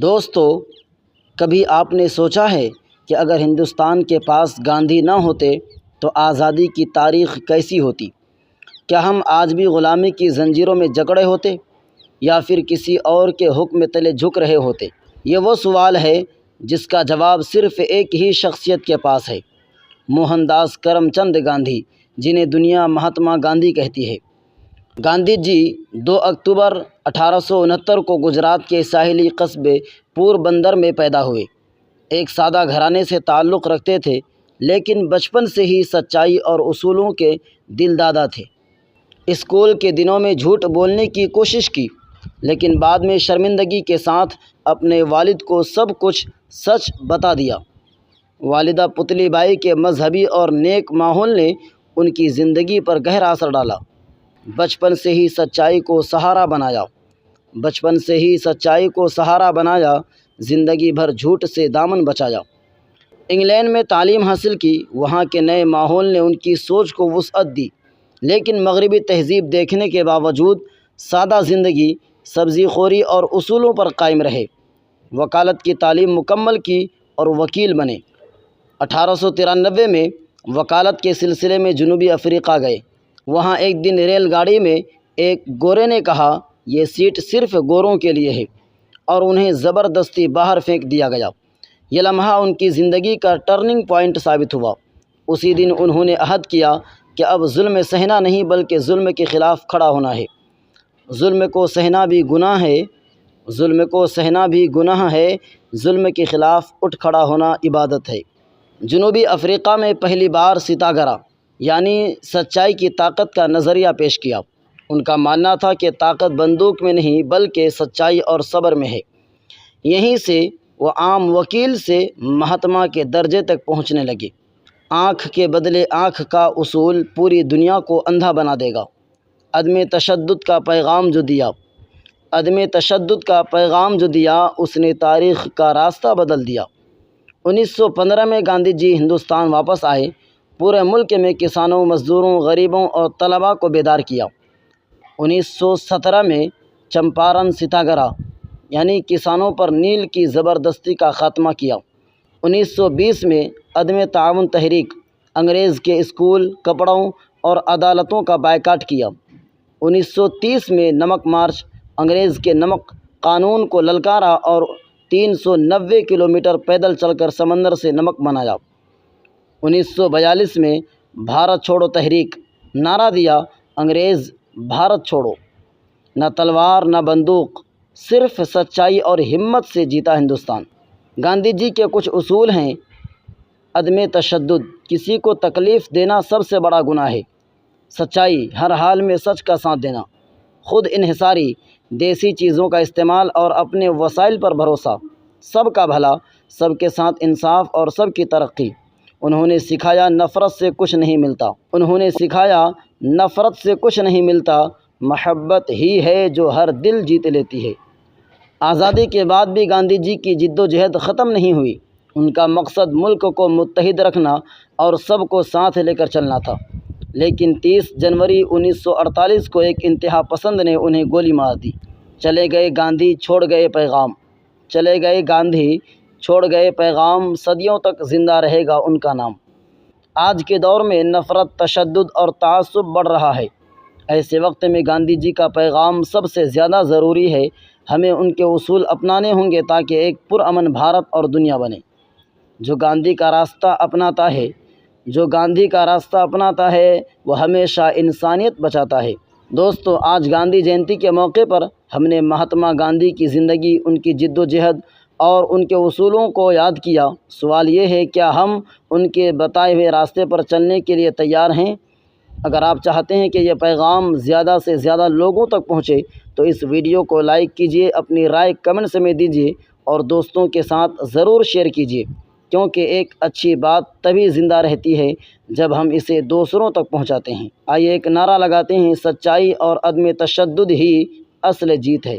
دوستو، کبھی آپ نے سوچا ہے کہ اگر ہندوستان کے پاس گاندھی نہ ہوتے تو آزادی کی تاریخ کیسی ہوتی؟ کیا ہم آج بھی غلامی کی زنجیروں میں جکڑے ہوتے یا پھر کسی اور کے حکم تلے جھک رہے ہوتے؟ یہ وہ سوال ہے جس کا جواب صرف ایک ہی شخصیت کے پاس ہے، موہن داس کرم چند گاندھی، جنہیں دنیا مہاتما گاندھی کہتی ہے۔ گاندھی جی 2 اکتوبر 1869 کو گجرات کے ساحلی قصبے پوربندر میں پیدا ہوئے۔ ایک سادہ گھرانے سے تعلق رکھتے تھے، لیکن بچپن سے ہی سچائی اور اصولوں کے دلدادہ تھے۔ اسکول کے دنوں میں جھوٹ بولنے کی کوشش کی، لیکن بعد میں شرمندگی کے ساتھ اپنے والد کو سب کچھ سچ بتا دیا۔ والدہ پتلی بائی کے مذہبی اور نیک ماحول نے ان کی زندگی پر گہرا اثر ڈالا۔ بچپن سے ہی سچائی کو سہارا بنایا، زندگی بھر جھوٹ سے دامن بچایا۔ انگلینڈ میں تعلیم حاصل کی، وہاں کے نئے ماحول نے ان کی سوچ کو وسعت دی، لیکن مغربی تہذیب دیکھنے کے باوجود سادہ زندگی، سبزی خوری اور اصولوں پر قائم رہے۔ وکالت کی تعلیم مکمل کی اور وکیل بنے۔ 1893 میں وکالت کے سلسلے میں جنوبی افریقہ گئے۔ وہاں ایک دن ریل گاڑی میں ایک گورے نے کہا، یہ سیٹ صرف گوروں کے لیے ہے، اور انہیں زبردستی باہر پھینک دیا گیا۔ یہ لمحہ ان کی زندگی کا ٹرننگ پوائنٹ ثابت ہوا۔ اسی دن انہوں نے عہد کیا کہ اب ظلم سہنا نہیں بلکہ ظلم کے خلاف کھڑا ہونا ہے۔ ظلم کو سہنا بھی گناہ ہے، ظلم کے خلاف اٹھ کھڑا ہونا عبادت ہے۔ جنوبی افریقہ میں پہلی بار ستیاگرہ یعنی سچائی کی طاقت کا نظریہ پیش کیا۔ ان کا ماننا تھا کہ طاقت بندوق میں نہیں بلکہ سچائی اور صبر میں ہے۔ یہیں سے وہ عام وکیل سے مہاتما کے درجے تک پہنچنے لگے۔ آنکھ کے بدلے آنکھ کا اصول پوری دنیا کو اندھا بنا دے گا۔ عدم تشدد کا پیغام جو دیا اس نے تاریخ کا راستہ بدل دیا۔ 1915 میں گاندھی جی ہندوستان واپس آئے، پورے ملک میں کسانوں، مزدوروں، غریبوں اور طلباء کو بیدار کیا۔ 1917 میں چمپارن ستیاگرہ یعنی کسانوں پر نیل کی زبردستی کا خاتمہ کیا۔ 1920 میں عدم تعاون تحریک، انگریز کے اسکول، کپڑوں اور عدالتوں کا بائیکاٹ کیا۔ 1930 میں نمک مارچ، انگریز کے نمک قانون کو للکارا اور 390 کلومیٹر پیدل چل کر سمندر سے نمک منایا۔ 1942 میں بھارت چھوڑو تحریک، نعرہ دیا، انگریز بھارت چھوڑو۔ نہ تلوار نہ بندوق، صرف سچائی اور ہمت سے جیتا ہندوستان۔ گاندھی جی کے کچھ اصول ہیں: عدم تشدد، کسی کو تکلیف دینا سب سے بڑا گناہ ہے۔ سچائی، ہر حال میں سچ کا ساتھ دینا۔ خود انحصاری، دیسی چیزوں کا استعمال اور اپنے وسائل پر بھروسہ۔ سب کا بھلا، سب کے ساتھ انصاف اور سب کی ترقی۔ انہوں نے سکھایا نفرت سے کچھ نہیں ملتا، محبت ہی ہے جو ہر دل جیت لیتی ہے۔ آزادی کے بعد بھی گاندھی جی کی جدوجہد ختم نہیں ہوئی۔ ان کا مقصد ملک کو متحد رکھنا اور سب کو ساتھ لے کر چلنا تھا، لیکن 30 جنوری 1948 کو ایک انتہا پسند نے انہیں گولی مار دی۔ چلے گئے گاندھی چھوڑ گئے پیغام، صدیوں تک زندہ رہے گا ان کا نام۔ آج کے دور میں نفرت، تشدد اور تعصب بڑھ رہا ہے۔ ایسے وقت میں گاندھی جی کا پیغام سب سے زیادہ ضروری ہے۔ ہمیں ان کے اصول اپنانے ہوں گے تاکہ ایک پرامن بھارت اور دنیا بنے۔ جو گاندھی کا راستہ اپناتا ہے وہ ہمیشہ انسانیت بچاتا ہے۔ دوستو، آج گاندھی جینتی کے موقع پر ہم نے مہاتما گاندھی کی زندگی، ان کی جدوجہد اور ان کے اصولوں کو یاد کیا۔ سوال یہ ہے، کیا ہم ان کے بتائے ہوئے راستے پر چلنے کے لیے تیار ہیں؟ اگر آپ چاہتے ہیں کہ یہ پیغام زیادہ سے زیادہ لوگوں تک پہنچے تو اس ویڈیو کو لائک کیجیے، اپنی رائے کمنٹس میں دیجیے اور دوستوں کے ساتھ ضرور شیئر کیجیے، کیونکہ ایک اچھی بات تبھی زندہ رہتی ہے جب ہم اسے دوسروں تک پہنچاتے ہیں۔ آئیے ایک نعرہ لگاتے ہیں، سچائی اور عدم تشدد ہی اصل جیت ہے۔